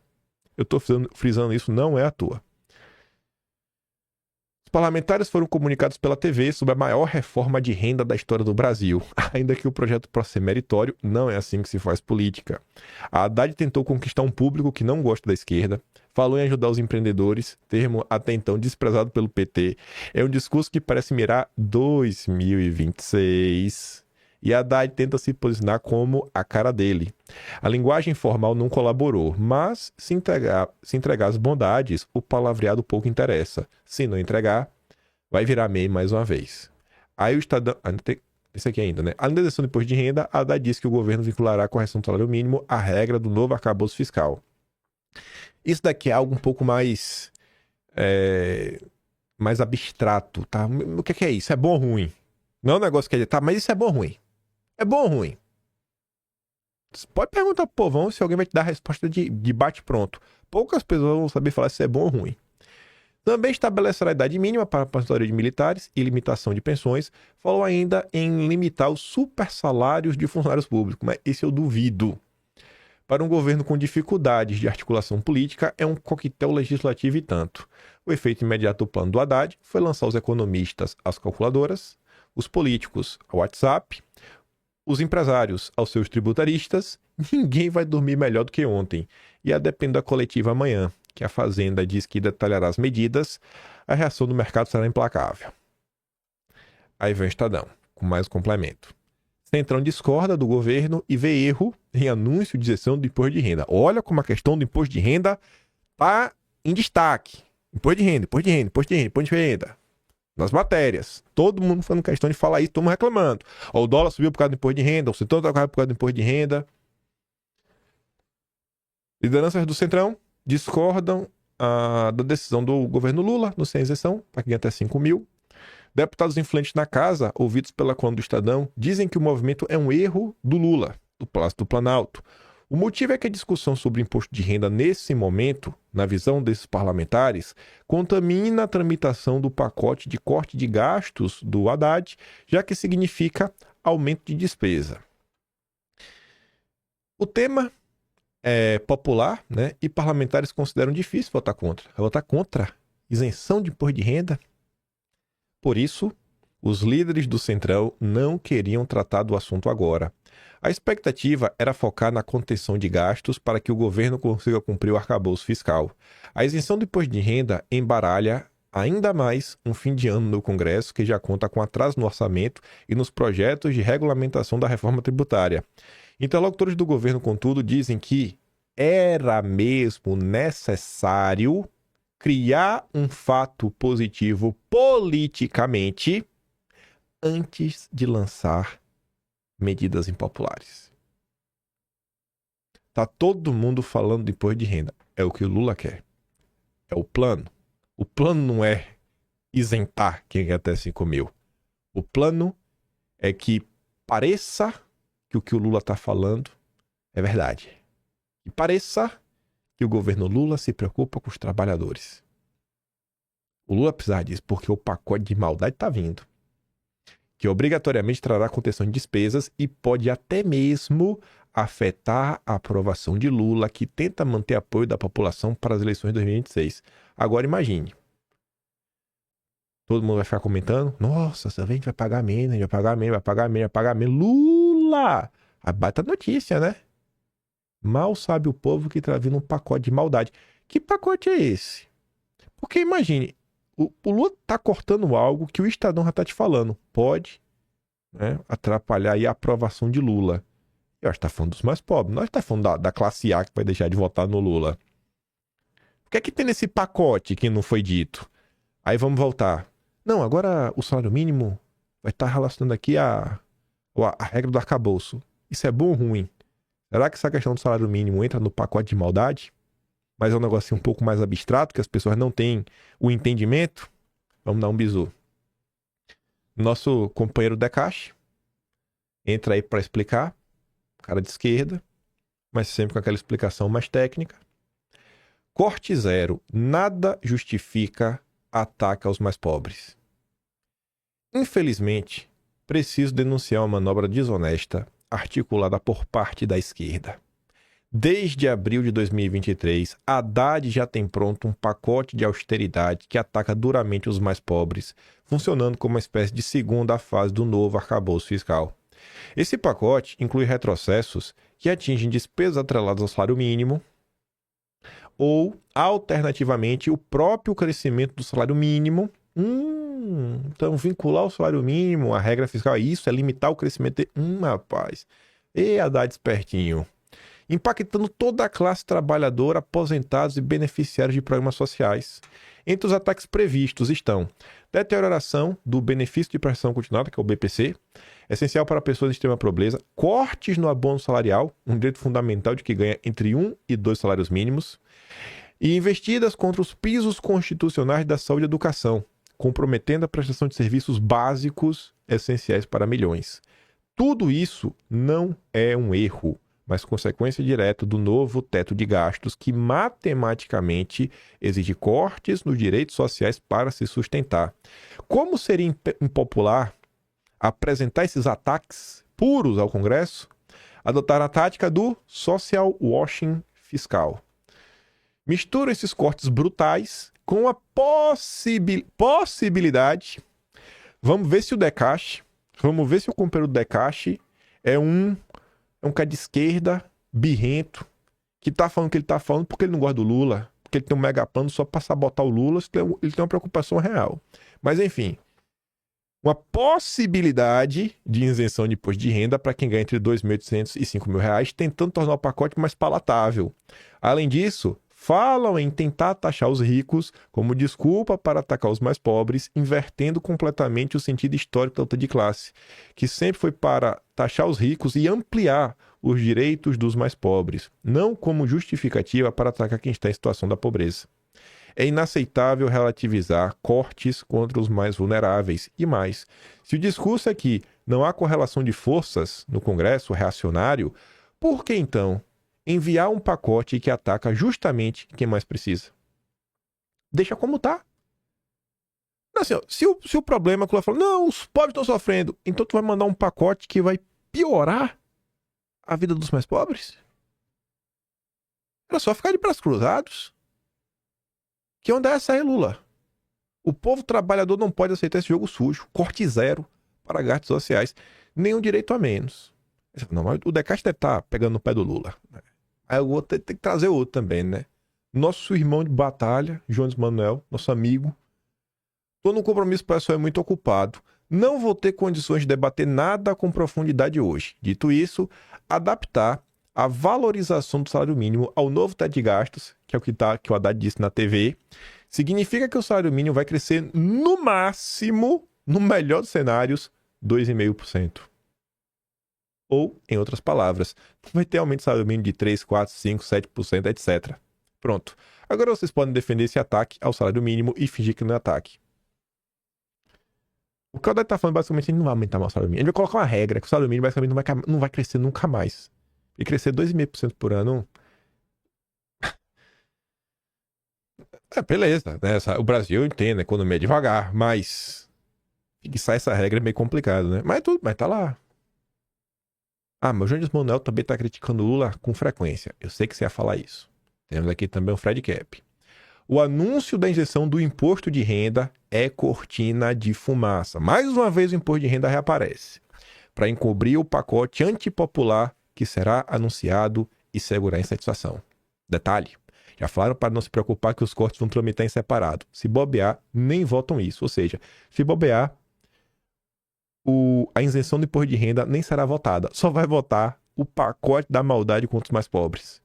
Eu tô frisando isso, não é à toa. Os parlamentares foram comunicados pela TV sobre a maior reforma de renda da história do Brasil. Ainda que o projeto possa ser meritório, não é assim que se faz política. A Haddad tentou conquistar um público que não gosta da esquerda, falou em ajudar os empreendedores, termo até então desprezado pelo PT. É um discurso que parece mirar 2026. E Haddad tenta se posicionar como a cara dele. A linguagem formal não colaborou, mas se entregar as bondades, o palavreado pouco interessa. Se não entregar, vai virar meme mais uma vez. Aí o Estadão... Esse aqui ainda, né? Além da isenção do imposto de renda, a Haddad diz que o governo vinculará a correção do salário mínimo à regra do novo arcabouço fiscal. Isso daqui é algo um pouco mais... mais abstrato, tá? O que é isso? É bom ou ruim? Não é um negócio que é... Tá, mas isso é bom ou ruim? É bom ou ruim? Você pode perguntar pro povão se alguém vai te dar a resposta de bate-pronto. Poucas pessoas vão saber falar se é bom ou ruim. Também estabelecerá a idade mínima para a aposentadoria de militares e limitação de pensões. Falou ainda em limitar os super salários de funcionários públicos, mas esse eu duvido. Para um governo com dificuldades de articulação política, é um coquetel legislativo e tanto. O efeito imediato do plano do Haddad foi lançar os economistas às calculadoras, os políticos ao WhatsApp, os empresários aos seus tributaristas. Ninguém vai dormir melhor do que ontem. E a depender da coletiva amanhã, que a Fazenda diz que detalhará as medidas, a reação do mercado será implacável. Aí vem o Estadão, com mais um complemento. Centrão discorda do governo e vê erro em anúncio de isenção do imposto de renda. Olha como a questão do imposto de renda está em destaque. Imposto de renda, imposto de renda, imposto de renda, imposto de renda. Nas matérias. Todo mundo fazendo questão de falar isso, todo mundo reclamando. Ó, o dólar subiu por causa do imposto de renda, o setor está por causa do imposto de renda. Lideranças do Centrão discordam da decisão do governo Lula no sem isenção, para quem ganha até 5 mil. Deputados influentes na casa, ouvidos pela coluna do Estadão, dizem que o movimento é um erro do Lula, do Palácio do Planalto. O motivo é que a discussão sobre imposto de renda nesse momento, na visão desses parlamentares, contamina a tramitação do pacote de corte de gastos do Haddad, já que significa aumento de despesa. O tema é popular, né? E parlamentares consideram difícil votar contra. Votar contra isenção de imposto de renda. Por isso, os líderes do Centrão não queriam tratar do assunto agora. A expectativa era focar na contenção de gastos para que o governo consiga cumprir o arcabouço fiscal. A isenção do imposto de renda embaralha ainda mais um fim de ano no Congresso, que já conta com atraso no orçamento e nos projetos de regulamentação da reforma tributária. Interlocutores do governo, contudo, dizem que era mesmo necessário criar um fato positivo politicamente antes de lançar medidas impopulares. Tá todo mundo falando de imposto de renda. É o que o Lula quer. É o plano. O plano não é isentar quem ganha até 5 mil. O plano é que pareça que o que o Lula está falando é verdade. E pareça que o governo Lula se preocupa com os trabalhadores. O Lula precisa disso porque o pacote de maldade está vindo, que obrigatoriamente trará contenção de despesas e pode até mesmo afetar a aprovação de Lula, que tenta manter apoio da população para as eleições de 2026. Agora imagine. Todo mundo vai ficar comentando, nossa, a gente vai pagar menos, vai pagar menos, vai pagar menos, vai pagar menos. Lula! Lula! A baita notícia, né? Mal sabe o povo que tá vindo um pacote de maldade. Que pacote é esse? Porque imagine, o Lula tá cortando algo que o Estadão já tá te falando. Pode, né, atrapalhar aí a aprovação de Lula. Eu acho que tá falando dos mais pobres. Nós tá falando da classe A que vai deixar de votar no Lula. O que é que tem nesse pacote que não foi dito? Aí vamos voltar. Não, agora o salário mínimo vai estar relacionando aqui a regra do arcabouço. Isso é bom ou ruim? Será que essa questão do salário mínimo entra no pacote de maldade? Mas é um negocinho um pouco mais abstrato, que as pessoas não têm o entendimento? Vamos dar um bisu. Nosso companheiro Decache entra aí para explicar. Cara de esquerda, mas sempre com aquela explicação mais técnica. Corte zero. Nada justifica ataque aos mais pobres. Infelizmente, preciso denunciar uma manobra desonesta articulada por parte da esquerda. Desde abril de 2023, Haddad já tem pronto um pacote de austeridade que ataca duramente os mais pobres, funcionando como uma espécie de segunda fase do novo arcabouço fiscal. Esse pacote inclui retrocessos que atingem despesas atreladas ao salário mínimo ou, alternativamente, o próprio crescimento do salário mínimo. Então, vincular o salário mínimo à regra fiscal, isso é limitar o crescimento de... rapaz. Haddad espertinho. Impactando toda a classe trabalhadora, aposentados e beneficiários de programas sociais. Entre os ataques previstos estão deterioração do benefício de prestação continuada, que é o BPC, essencial para pessoas em extrema pobreza, cortes no abono salarial, um direito fundamental de que ganha entre 1 e 2 salários mínimos, e investidas contra os pisos constitucionais da saúde e educação, comprometendo a prestação de serviços básicos essenciais para milhões. Tudo isso não é um erro, mas consequência direta do novo teto de gastos que matematicamente exige cortes nos direitos sociais para se sustentar. Como seria impopular apresentar esses ataques puros ao Congresso? Adotar a tática do social washing fiscal. Mistura esses cortes brutais com a possibilidade. Vamos ver se o companheiro do Decache é um cara de esquerda, birrento, que tá falando o que ele tá falando porque ele não gosta do Lula, porque ele tem um mega plano só pra sabotar o Lula, ele tem uma preocupação real. Mas enfim, uma possibilidade de isenção de imposto de renda para quem ganha entre R$ 2.800 e R$ 5.000, tentando tornar o pacote mais palatável. Além disso, falam em tentar taxar os ricos como desculpa para atacar os mais pobres, invertendo completamente o sentido histórico da luta de classe, que sempre foi para taxar os ricos e ampliar os direitos dos mais pobres, não como justificativa para atacar quem está em situação da pobreza. É inaceitável relativizar cortes contra os mais vulneráveis. E mais, se o discurso é que não há correlação de forças no Congresso reacionário, por que então enviar um pacote que ataca justamente quem mais precisa? Deixa como tá. Assim, ó, se o problema é que o Lula falou, não, os pobres estão sofrendo, então tu vai mandar um pacote que vai piorar a vida dos mais pobres? Era só ficar de braços cruzados. Que onda é essa aí, Lula? O povo trabalhador não pode aceitar esse jogo sujo. Corte zero para gastos sociais. Nenhum direito a menos. Não, mas o Decache deve estar pegando no pé do Lula. Aí o outro tem que trazer o outro também, né? Nosso irmão de batalha, Jones Manuel, nosso amigo. Tô num compromisso pessoal muito ocupado. Não vou ter condições de debater nada com profundidade hoje. Dito isso, adaptar a valorização do salário mínimo ao novo teto de gastos, que é o que o Haddad disse na TV, significa que o salário mínimo vai crescer no máximo, no melhor dos cenários, 2,5%. Ou, em outras palavras, vai ter aumento do salário mínimo de 3, 4, 5, 7%, etc. Pronto. Agora vocês podem defender esse ataque ao salário mínimo e fingir que não é ataque. O que o Haddad está falando, basicamente, ele não vai aumentar mais o salário mínimo. Ele vai colocar uma regra que o salário mínimo, basicamente, não vai crescer nunca mais. E crescer 2,5% por ano... beleza, né? O Brasil entende, a economia é devagar, mas... fixar essa regra é meio complicado, né? Mas tá lá. Mas o Jones Manuel também tá criticando o Lula com frequência. Eu sei que você ia falar isso. Temos aqui também o Fred Cap. O anúncio da injeção do imposto de renda é cortina de fumaça. Mais uma vez o imposto de renda reaparece. para encobrir o pacote antipopular que será anunciado e segurar a insatisfação. Detalhe, já falaram para não se preocupar que os cortes vão tramitar em separado. Se bobear, nem votam isso. Ou seja, se bobear, a isenção do imposto de renda nem será votada. Só vai votar o pacote da maldade contra os mais pobres.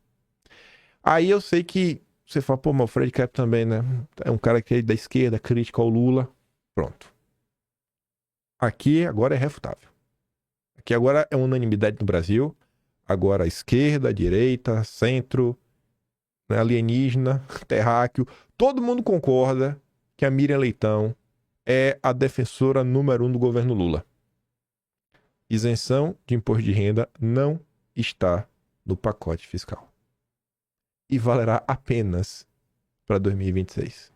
Aí eu sei que você fala, pô, mas o Fred Cap também, né? É um cara que é da esquerda, crítico ao Lula. Pronto. Aqui agora é refutável. Aqui agora é unanimidade no Brasil. Agora esquerda, direita, centro, né, alienígena, terráqueo. Todo mundo concorda que a Miriam Leitão é a defensora número 1 do governo Lula. Isenção de imposto de renda não está no pacote fiscal. E valerá apenas para 2026.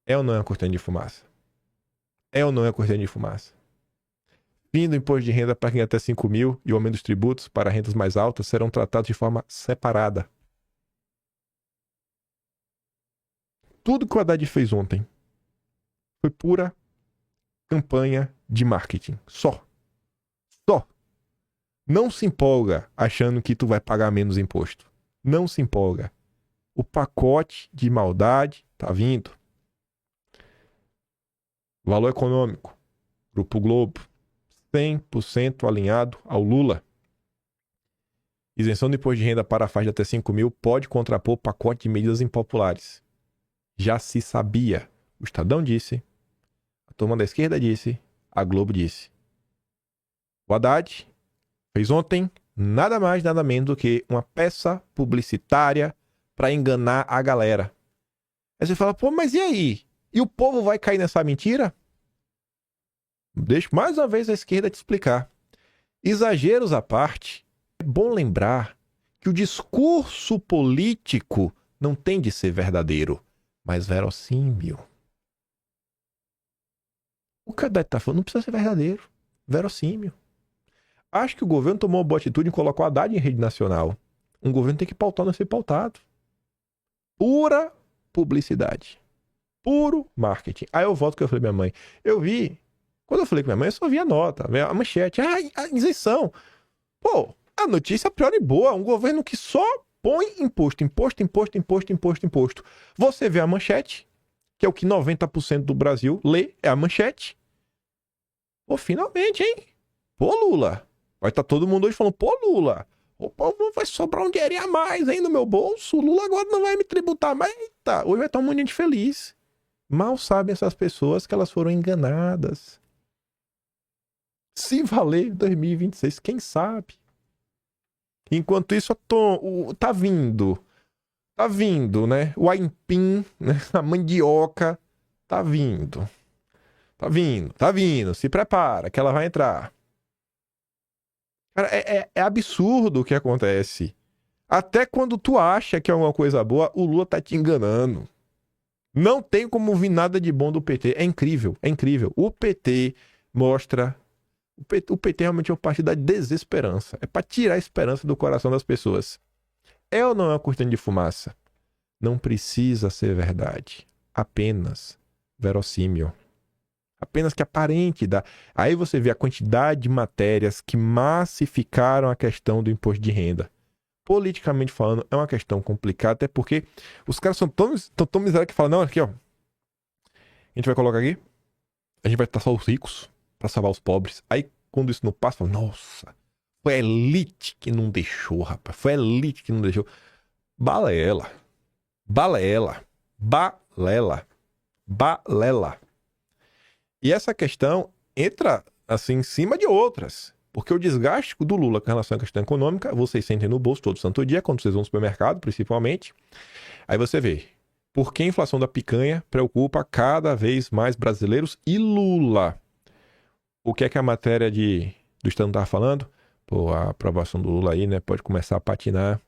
É ou não é uma cortina de fumaça? É ou não é uma cortina de fumaça? Fim do imposto de renda para quem até 5 mil e o aumento dos tributos para rendas mais altas serão tratados de forma separada. Tudo que o Haddad fez ontem foi pura campanha de marketing. Só. Não se empolga achando que tu vai pagar menos imposto. Não se empolga. O pacote de maldade tá vindo. Valor econômico. Grupo Globo. 100% alinhado ao Lula. Isenção do imposto de renda para a faixa de até 5 mil pode contrapor o pacote de medidas impopulares. Já se sabia. O Estadão disse. A turma da esquerda disse. A Globo disse. O Haddad fez ontem nada mais, nada menos do que uma peça publicitária para enganar a galera. Aí você fala, pô, mas e aí? E o povo vai cair nessa mentira? Deixa mais uma vez a esquerda te explicar. Exageros à parte, é bom lembrar que o discurso político não tem de ser verdadeiro, mas verossímil. O que a Haddad tá falando não precisa ser verdadeiro, verossímil. Acho que o governo tomou uma boa atitude em colocar o Haddad em rede nacional. Um governo tem que pautar ou não ser pautado. Pura publicidade. Puro marketing. Aí eu volto que eu falei pra minha mãe. Quando eu falei com minha mãe, eu só vi a nota, a manchete. A isenção. Pô, a notícia pior e boa. Um governo que só põe imposto. Você vê a manchete, que é o que 90% do Brasil lê, é a manchete. Pô, finalmente, hein? Pô, Lula. Vai estar todo mundo hoje falando, pô, Lula, o povo vai sobrar um dinheirinho a mais aí no meu bolso. O Lula agora não vai me tributar mais. Eita, hoje vai estar um monte de gente feliz. Mal sabem essas pessoas que elas foram enganadas. Se valer 2026, quem sabe? Enquanto isso, tá vindo, né? O aipim, né? A mandioca, tá vindo. Se prepara que ela vai entrar. Cara, é absurdo o que acontece. Até quando tu acha que é uma coisa boa, o Lula tá te enganando. Não tem como vir nada de bom do PT. É incrível. O PT mostra... O PT realmente é um partido da desesperança. É pra tirar a esperança do coração das pessoas. É ou não é uma cortina de fumaça? Não precisa ser verdade. Apenas verossímil. Apenas que aparente. Aí você vê a quantidade de matérias que massificaram a questão do imposto de renda. Politicamente falando, é uma questão complicada, até porque os caras são tão miseráveis que falam, não, aqui ó, a gente vai colocar aqui, a gente vai taxar os ricos pra salvar os pobres. Aí quando isso não passa, fala, nossa, foi a elite que não deixou, rapaz, Balela. E essa questão entra, assim, em cima de outras. Porque o desgaste do Lula com relação à questão econômica, vocês sentem no bolso todo santo dia, quando vocês vão no supermercado, principalmente. Aí você vê, por que a inflação da picanha preocupa cada vez mais brasileiros e Lula? O que é que a matéria do Estado estava falando? Pô, a aprovação do Lula aí, né, pode começar a patinar.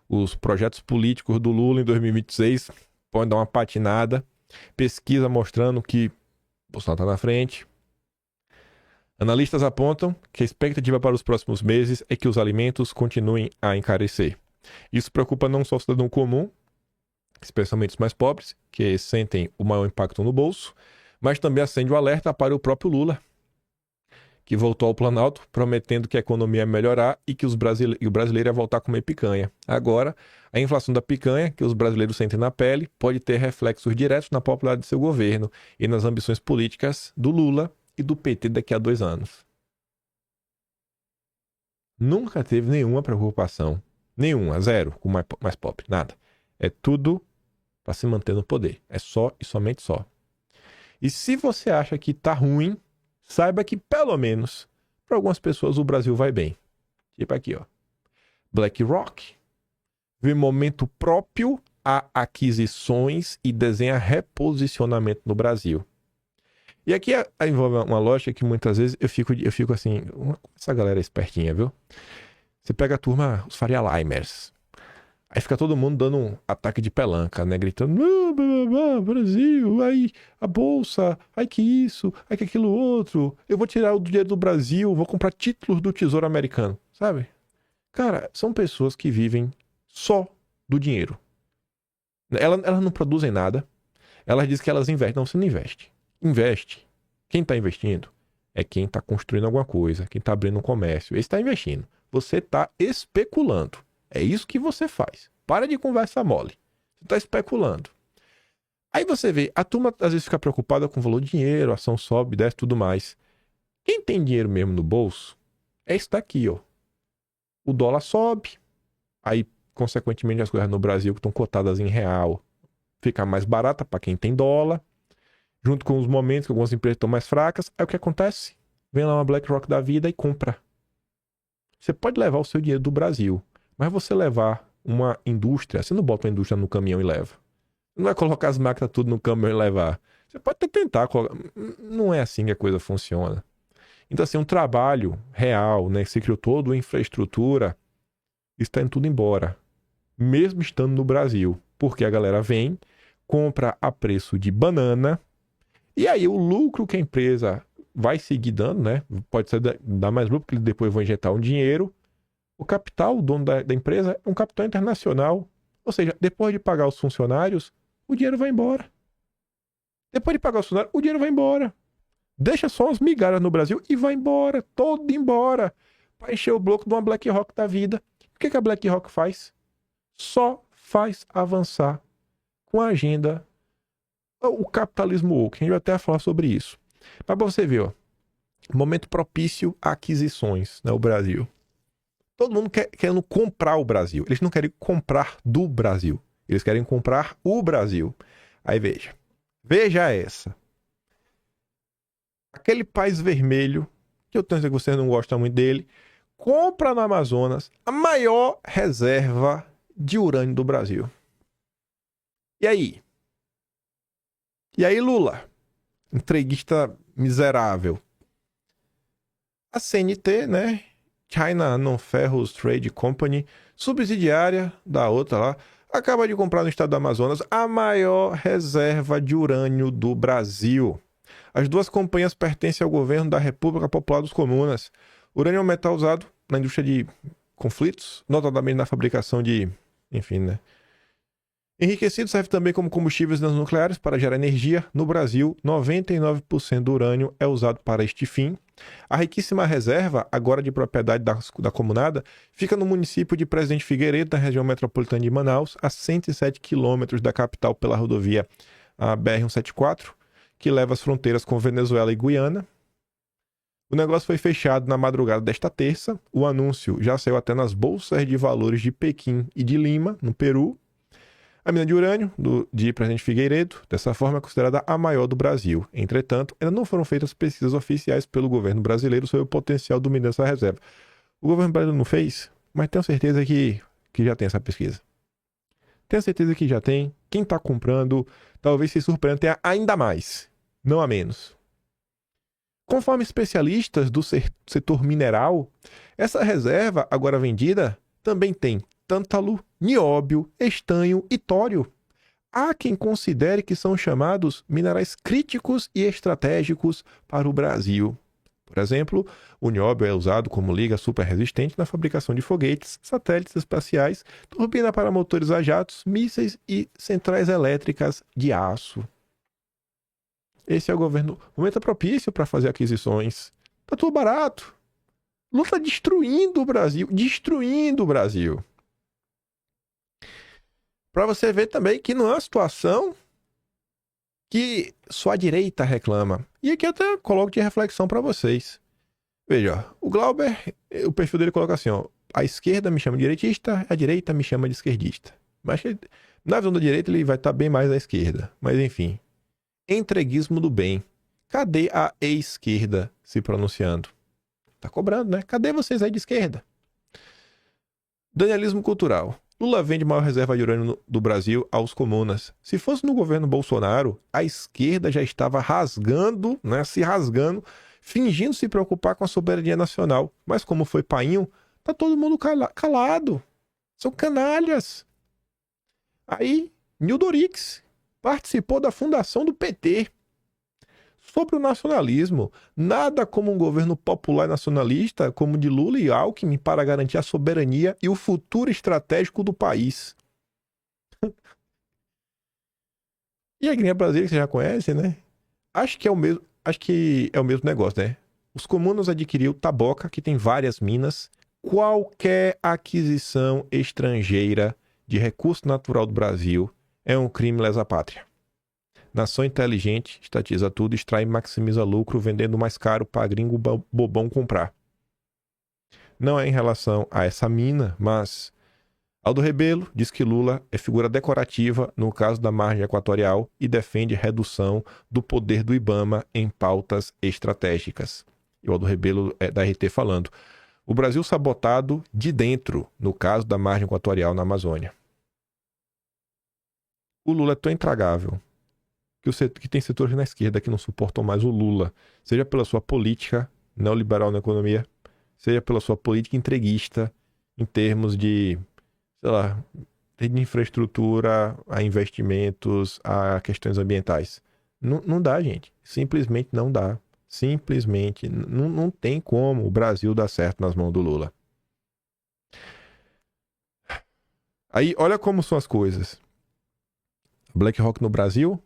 Os projetos políticos do Lula em 2026 podem dar uma patinada. Pesquisa mostrando que Bolsonaro está na frente. Analistas apontam que a expectativa para os próximos meses é que os alimentos continuem a encarecer. Isso preocupa não só o cidadão comum, especialmente os mais pobres, que sentem o maior impacto no bolso, mas também acende o alerta para o próprio Lula. que voltou ao Planalto prometendo que a economia ia melhorar e que o brasileiro ia voltar a comer picanha. Agora, a inflação da picanha, que os brasileiros sentem na pele, pode ter reflexos diretos na popularidade de seu governo e nas ambições políticas do Lula e do PT daqui a 2 anos. Nunca teve nenhuma preocupação, nenhuma, zero, com mais pop, nada. É tudo para se manter no poder. É só e somente só. E se você acha que tá ruim, saiba que, pelo menos, para algumas pessoas o Brasil vai bem. Tipo aqui, ó. BlackRock vê momento próprio a aquisições e desenha reposicionamento no Brasil. E aqui envolve uma lógica que muitas vezes eu fico assim, essa galera é espertinha, viu? Você pega a turma, os Faria Limers. Aí fica todo mundo dando um ataque de pelanca, né? Gritando, Brasil, aí a bolsa, ai que isso, ai que aquilo outro. Eu vou tirar o dinheiro do Brasil, vou comprar títulos do Tesouro Americano, sabe? Cara, são pessoas que vivem só do dinheiro. Elas não produzem nada. Elas dizem que elas investem. Não, você não investe. Investe. Quem está investindo é quem está construindo alguma coisa, quem está abrindo um comércio. Esse está investindo. Você está especulando. É isso que você faz. Para de conversa mole. Você está especulando. Aí você vê, a turma às vezes fica preocupada com o valor do dinheiro, a ação sobe, desce, tudo mais. Quem tem dinheiro mesmo no bolso é isso daqui, ó. O dólar sobe, aí, consequentemente, as coisas no Brasil que estão cotadas em real ficam mais baratas para quem tem dólar. Junto com os momentos que algumas empresas estão mais fracas, aí o que acontece? Vem lá uma BlackRock da vida e compra. Você pode levar o seu dinheiro do Brasil, mas você levar uma indústria, você não bota uma indústria no caminhão e leva. Não vai colocar as máquinas tudo no caminhão e levar. Você pode até tentar colocar. Não é assim que a coisa funciona. Então, assim, um trabalho real, né? Você criou toda a infraestrutura, está indo tudo embora. Mesmo estando no Brasil. Porque a galera vem, compra a preço de banana, e aí o lucro que a empresa vai seguir dando, né? Pode ser dar mais lucro, porque eles depois vão injetar um dinheiro. O capital, o dono da empresa, é um capital internacional. Ou seja, depois de pagar os funcionários, o dinheiro vai embora. Depois de pagar os funcionários, o dinheiro vai embora. Deixa só as migalhas no Brasil e vai embora. Todo embora. Para encher o bloco de uma BlackRock da vida. O que a BlackRock faz? Só faz avançar com a agenda o capitalismo woke. A gente vai até falar sobre isso. Mas pra você ver, ó. Momento propício a aquisições, né? O Brasil. Todo mundo querendo comprar o Brasil. Eles não querem comprar do Brasil. Eles querem comprar o Brasil. Aí veja. Veja essa. Aquele país vermelho, que eu tenho certeza que você não gosta muito dele, compra no Amazonas a maior reserva de urânio do Brasil. E aí? E aí, Lula? Entreguista miserável. A CNT, né? China Non-Ferrous Trade Company, subsidiária da outra lá, acaba de comprar no estado do Amazonas a maior reserva de urânio do Brasil. As duas companhias pertencem ao governo da República Popular dos Comunas. Urânio é um metal usado na indústria de conflitos, notadamente na fabricação de... enfim, né? Enriquecido serve também como combustíveis nucleares para gerar energia. No Brasil, 99% do urânio é usado para este fim. A riquíssima reserva, agora de propriedade da comunada, fica no município de Presidente Figueiredo, na região metropolitana de Manaus, a 107 quilômetros da capital pela rodovia BR-174, que leva as fronteiras com Venezuela e Guiana. O negócio foi fechado na madrugada desta terça. O anúncio já saiu até nas bolsas de valores de Pequim e de Lima, no Peru. A mina de urânio de Presidente Figueiredo, dessa forma, é considerada a maior do Brasil. Entretanto, ainda não foram feitas pesquisas oficiais pelo governo brasileiro sobre o potencial do minério dessa reserva. O governo brasileiro não fez, mas tenho certeza que já tem essa pesquisa. Tenho certeza que já tem. Quem está comprando talvez se surpreenda tenha ainda mais, não a menos. Conforme especialistas do setor mineral, essa reserva, agora vendida, também tem tântalo, nióbio, estanho e tório. Há quem considere que são chamados minerais críticos e estratégicos para o Brasil. Por exemplo, o nióbio é usado como liga super resistente na fabricação de foguetes, satélites espaciais, turbina para motores a jatos, mísseis e centrais elétricas de aço. Esse é o momento propício para fazer aquisições. Tá tudo barato. Lula tá destruindo o Brasil. Destruindo o Brasil. Pra você ver também que não é uma situação que só a direita reclama. E aqui eu até coloco de reflexão pra vocês. Veja, o Glauber, o perfil dele coloca assim, ó. A esquerda me chama de direitista, a direita me chama de esquerdista. Mas na visão da direita ele vai estar bem mais à esquerda. Mas enfim. Entreguismo do bem. Cadê a esquerda se pronunciando? Tá cobrando, né? Cadê vocês aí de esquerda? Danielismo cultural. Lula vende maior reserva de urânio do Brasil aos comunas. Se fosse no governo Bolsonaro, a esquerda já estava rasgando, né? Se rasgando, fingindo se preocupar com a soberania nacional. Mas como foi painho, tá todo mundo calado. São canalhas. Aí, Nildo Orix participou da fundação do PT. Sobre o nacionalismo, nada como um governo popular nacionalista como o de Lula e Alckmin para garantir a soberania e o futuro estratégico do país. E a Grinha Brasília, que você já conhece, né? Acho que é o mesmo negócio, né? Os comunos adquiriu Taboca, que tem várias minas. Qualquer aquisição estrangeira de recurso natural do Brasil é um crime lesa pátria. Nação inteligente, estatiza tudo, extrai e maximiza lucro, vendendo mais caro para gringo bobão comprar. Não é em relação a essa mina, mas Aldo Rebelo diz que Lula é figura decorativa no caso da margem equatorial e defende redução do poder do IBAMA em pautas estratégicas. E o Aldo Rebelo é da RT falando. O Brasil sabotado de dentro, no caso da margem equatorial na Amazônia. O Lula é tão intragável que tem setores na esquerda que não suportam mais o Lula, seja pela sua política neoliberal na economia, seja pela sua política entreguista em termos de, sei lá, de infraestrutura, a investimentos, a questões ambientais. Não dá, gente. Simplesmente não dá. Simplesmente não tem como o Brasil dar certo nas mãos do Lula. Aí, olha como são as coisas. BlackRock no Brasil,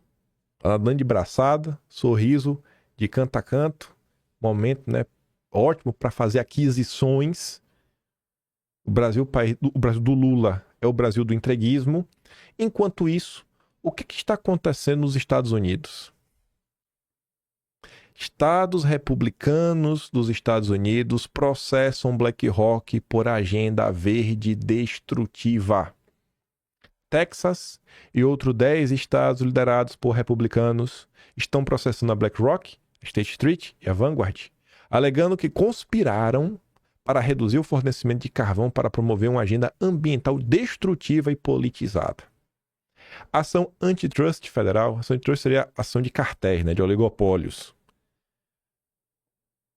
nadando de braçada, sorriso de canto a canto, momento, né, ótimo para fazer aquisições. O Brasil do Lula é o Brasil do entreguismo. Enquanto isso, o que está acontecendo nos Estados Unidos? Estados republicanos dos Estados Unidos processam BlackRock por agenda verde destrutiva. Texas e outros 10 estados liderados por republicanos estão processando a BlackRock, a State Street e a Vanguard, alegando que conspiraram para reduzir o fornecimento de carvão para promover uma agenda ambiental destrutiva e politizada. Ação antitrust federal, ação antitrust seria ação de cartéis, né, de oligopólios.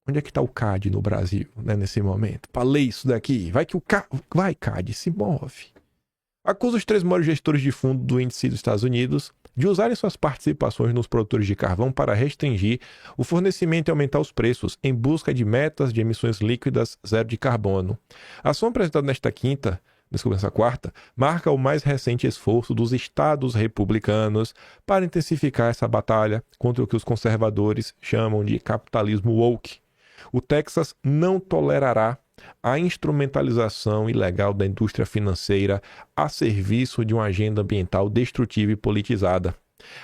Onde é que está o CAD no Brasil, né, nesse momento? Para ler isso daqui, vai que o CAD se move. Acusa os 3 maiores gestores de fundo do índice dos Estados Unidos de usarem suas participações nos produtores de carvão para restringir o fornecimento e aumentar os preços em busca de metas de emissões líquidas zero de carbono. A ação apresentada nesta quarta, marca o mais recente esforço dos estados republicanos para intensificar essa batalha contra o que os conservadores chamam de capitalismo woke. O Texas não tolerará a instrumentalização ilegal da indústria financeira a serviço de uma agenda ambiental destrutiva e politizada.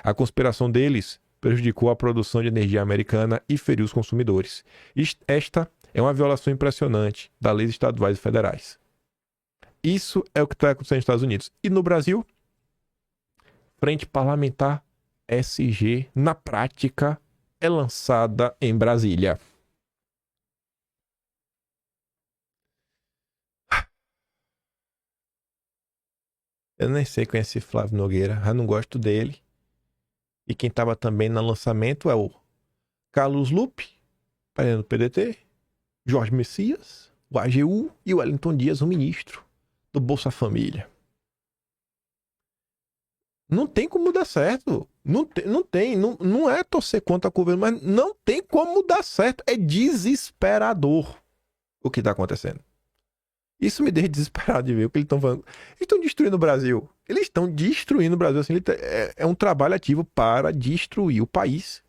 A conspiração deles prejudicou a produção de energia americana e feriu os consumidores. Esta é uma violação impressionante das leis estaduais e federais. Isso é o que está acontecendo nos Estados Unidos. E no Brasil, Frente Parlamentar SG, na prática, é lançada em Brasília. Eu nem sei quem é esse Flávio Nogueira, eu não gosto dele. E quem estava também no lançamento é o Carlos Lupe, do PDT, Jorge Messias, o AGU e o Wellington Dias, o ministro do Bolsa Família. Não tem como dar certo. Não é torcer contra o governo, mas não tem como dar certo. É desesperador o que está acontecendo. Isso me deixa desesperado de ver o que eles estão falando. Eles estão destruindo o Brasil. Eles estão destruindo o Brasil. Assim, é um trabalho ativo para destruir o país.